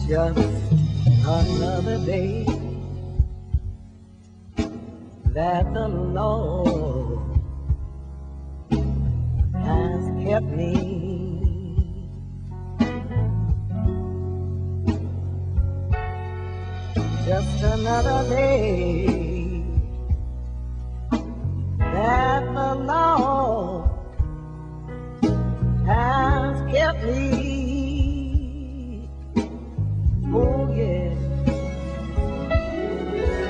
Just another day that the Lord has kept me. Just another day that the Lord has kept me. Oh yeah,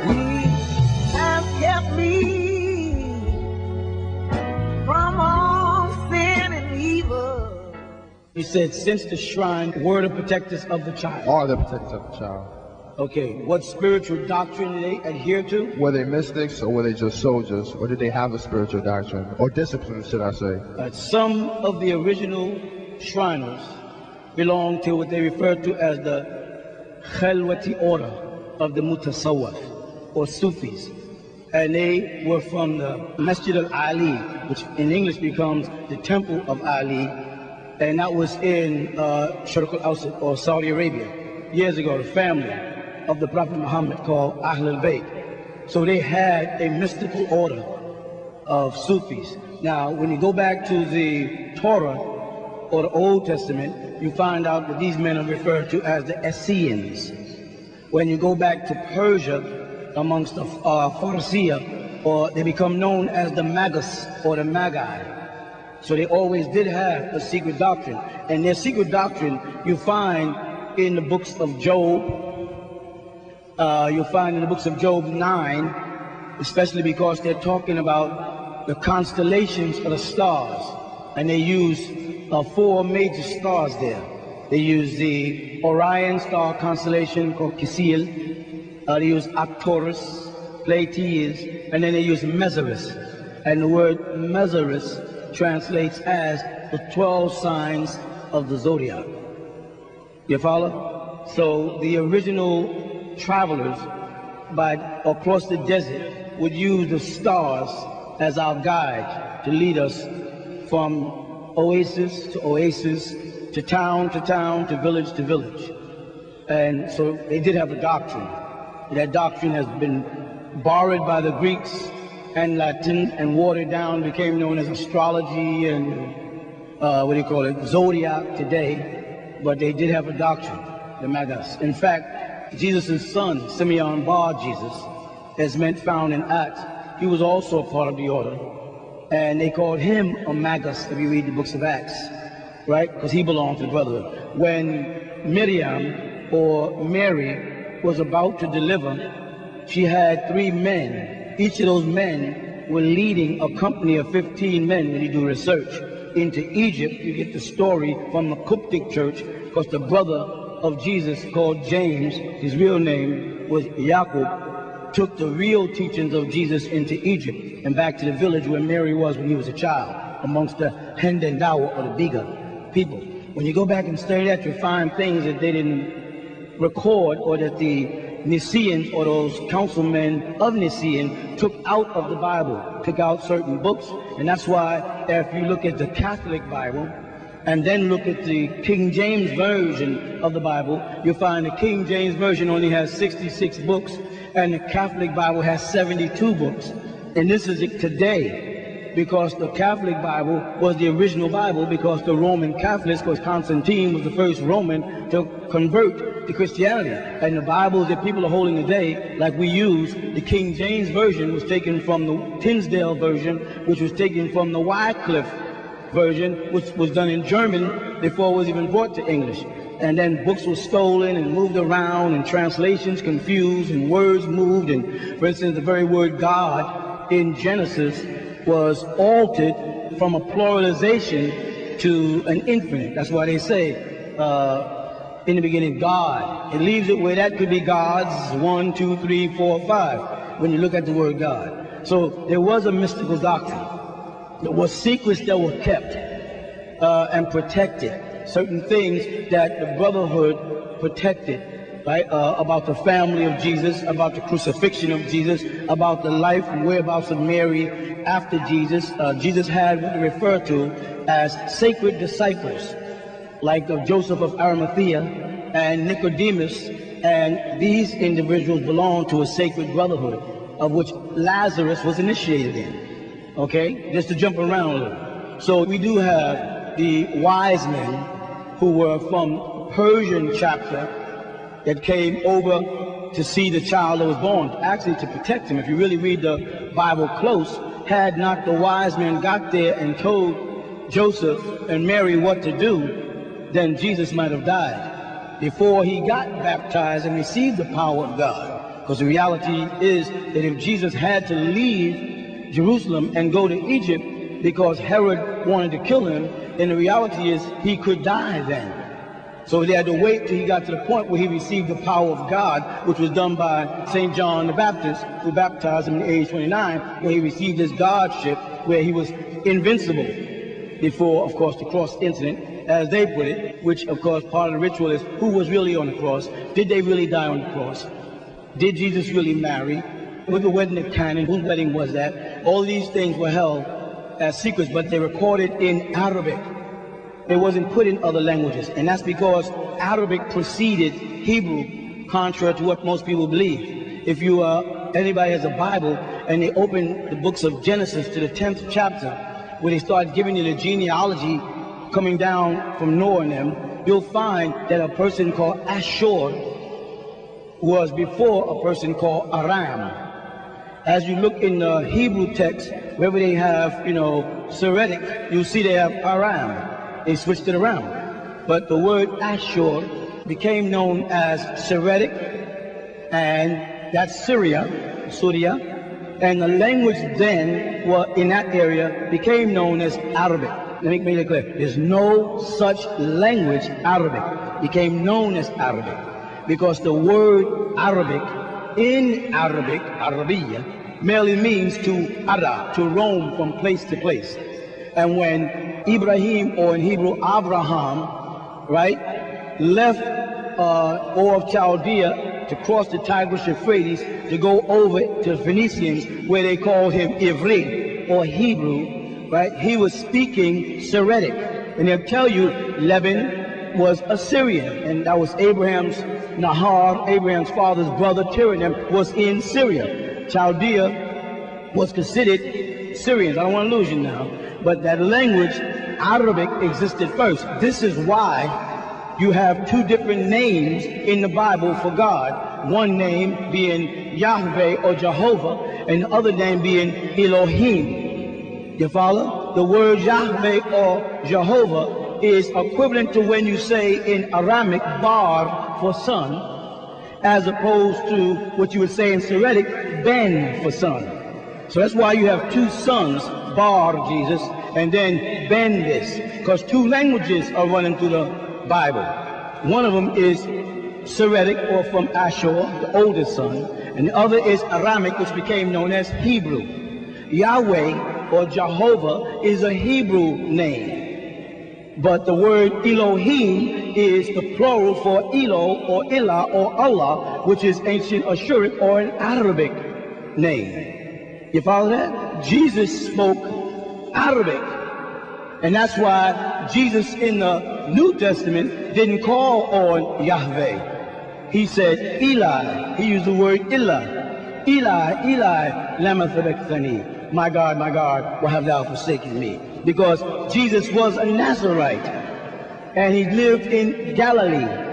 He has kept me from all sin and evil. He said, since the shrine were the protectors of the child. Are the protectors of the child. Okay, what spiritual doctrine did they adhere to? Were they mystics or were they just soldiers? Or did they have a spiritual doctrine? Or discipline, should I say? Some of the original Shriners belonged to what they referred to as the Khalwati order of the Mutasawwif or Sufis. And they were from the Masjid al-Ali, which in English becomes the Temple of Ali. And that was in Sharq al-Awsat or Saudi Arabia. Years ago, the family of the Prophet Muhammad called Ahl al-Bayt. So they had a mystical order of Sufis. Now, when you go back to the Torah or the Old Testament, you find out that these men are referred to as the Essenes. When you go back to Persia, amongst the Farsiya, or they become known as the Magus or the Magi. So they always did have a secret doctrine. And their secret doctrine you find in the books of Job. You'll find in the books of Job 9, especially because they're talking about the constellations of the stars. And they use 4 major stars there. They use the Orion star constellation called Kisiel. They use Arcturus, Pleiades, and then they use Mezarus. And the word Mezarus translates as the 12 signs of the zodiac. You follow? So the original travelers across the desert would use the stars as our guide to lead us from oasis to oasis, to town, to village to village. And so they did have a doctrine. That doctrine has been borrowed by the Greeks and Latin and watered down, became known as astrology and zodiac today. But they did have a doctrine, the Magus. In fact, Jesus' son, Simeon Bar Jesus, as meant found in Acts, he was also a part of the order. And they called him a Magus if you read the books of Acts, right? Because he belonged to the brotherhood. When Miriam or Mary was about to deliver, she had 3 men. Each of those men were leading a company of 15 men when you do research. Into Egypt, you get the story from the Coptic church, because the brother of Jesus called James, his real name was Yaqub, took the real teachings of Jesus into Egypt and back to the village where Mary was when he was a child, amongst the Hendendawa or the Biga people. When you go back and study that, you find things that they didn't record, or that the Nicaeans or those councilmen of Nicene took out of the Bible, took out certain books. And that's why if you look at the Catholic Bible and then look at the King James Version of the Bible, you'll find the King James Version only has 66 books and the Catholic Bible has 72 books. And this is today, because the Catholic Bible was the original Bible, because the Roman Catholics, because Constantine was the first Roman to convert to Christianity. And the Bibles that people are holding today, like we use, the King James Version was taken from the Tinsdale Version, which was taken from the Wycliffe Version, which was done in German before it was even brought to English. And then books were stolen and moved around, and translations confused, and words moved. And for instance, the very word God in Genesis was altered from a pluralization to an infinite. That's why they say in the beginning God. It leaves it where that could be gods 1, 2, 3, 4, 5 when you look at the word God. So there was a mystical doctrine. There were secrets that were kept and protected. Certain things that the brotherhood protected, right? About the family of Jesus, about the crucifixion of Jesus, about the life and whereabouts of Mary after Jesus. Jesus had what we refer to as sacred disciples, like Joseph of Arimathea and Nicodemus, and these individuals belonged to a sacred brotherhood, of which Lazarus was initiated in. Okay, just to jump around a little. So we do have the wise men who were from Persian chapter that came over to see the child that was born, actually to protect him. If you really read the Bible close, had not the wise men got there and told Joseph and Mary what to do, then Jesus might have died before he got baptized and received the power of God. Because the reality is that if Jesus had to leave Jerusalem and go to Egypt because Herod wanted to kill him, then the reality is he could die then. So they had to wait till he got to the point where he received the power of God, which was done by St. John the Baptist, who baptized him at age 29, where he received his godship, where he was invincible before, of course, the cross incident, as they put it, which, of course, part of the ritual is who was really on the cross. Did they really die on the cross? Did Jesus really marry? Was the wedding at Cana? Whose wedding was that? All these things were held as secrets, but they recorded in Arabic. It wasn't put in other languages, and that's because Arabic preceded Hebrew, contrary to what most people believe. If you anybody has a Bible and they open the books of Genesis to the 10th chapter, where they start giving you the genealogy coming down from Noah and them, you'll find that a person called Ashur was before a person called Aram. As you look in the Hebrew text, wherever they have, Syriac, you'll see they have Aram. They switched it around. But the word Ashur became known as Syriac, and that's Syria, and the language then in that area became known as Arabic. Let me make it clear. There's no such language, Arabic. Became known as Arabic because the word Arabic in Arabic, Arabiya, merely means to ara, to roam from place to place. And when Ibrahim, or in Hebrew Abraham, right, left Ur of Chaldea to cross the Tigris Euphrates to go over to the Phoenicians, where they called him Ivri, or Hebrew, right, he was speaking Syriac. And they'll tell you Laban was Assyrian, and that was Abraham's Nahar, Abraham's father's brother, Tyrannim, was in Syria. Chaldea was considered Syrians. I don't want to lose you now. But that language, Arabic, existed first. This is why you have two different names in the Bible for God. One name being Yahweh or Jehovah, and the other name being Elohim. You follow? The word Yahweh or Jehovah is equivalent to when you say in Aramic, bar for son, as opposed to what you would say in Syriac, ben for son. So that's why you have two sons, Bar Jesus, and then Ben this, because two languages are running through the Bible. One of them is Syriac, or from Ashur, the oldest son, and the other is Aramic, which became known as Hebrew. Yahweh or Jehovah is a Hebrew name, but the word Elohim is the plural for Elo or Ilah or Allah, which is ancient Ashuric or an Arabic name. You follow that? Jesus spoke Arabic, and that's why Jesus in the New Testament didn't call on Yahweh. He said Eli. He used the word Ilah. Eli, Eli, lama sabachthani. My God, why have thou forsaken me? Because Jesus was a Nazarite, and he lived in Galilee.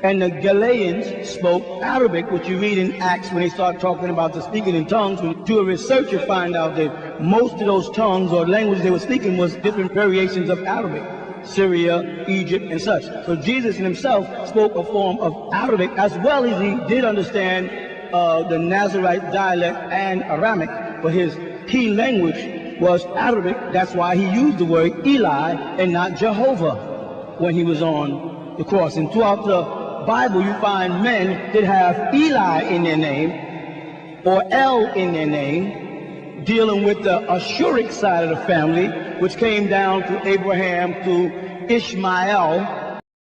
And the Galileans spoke Arabic, which you read in Acts when they start talking about the speaking in tongues. When you do a research, you find out that most of those tongues or languages they were speaking was different variations of Arabic. Syria, Egypt, and such. So Jesus himself spoke a form of Arabic, as well as he did understand the Nazarite dialect and Aramic, but his key language was Arabic. That's why he used the word Eli and not Jehovah when he was on the cross. And throughout the Bible, you find men that have Eli in their name or El in their name, dealing with the Ashuric side of the family, which came down to Abraham, to Ishmael,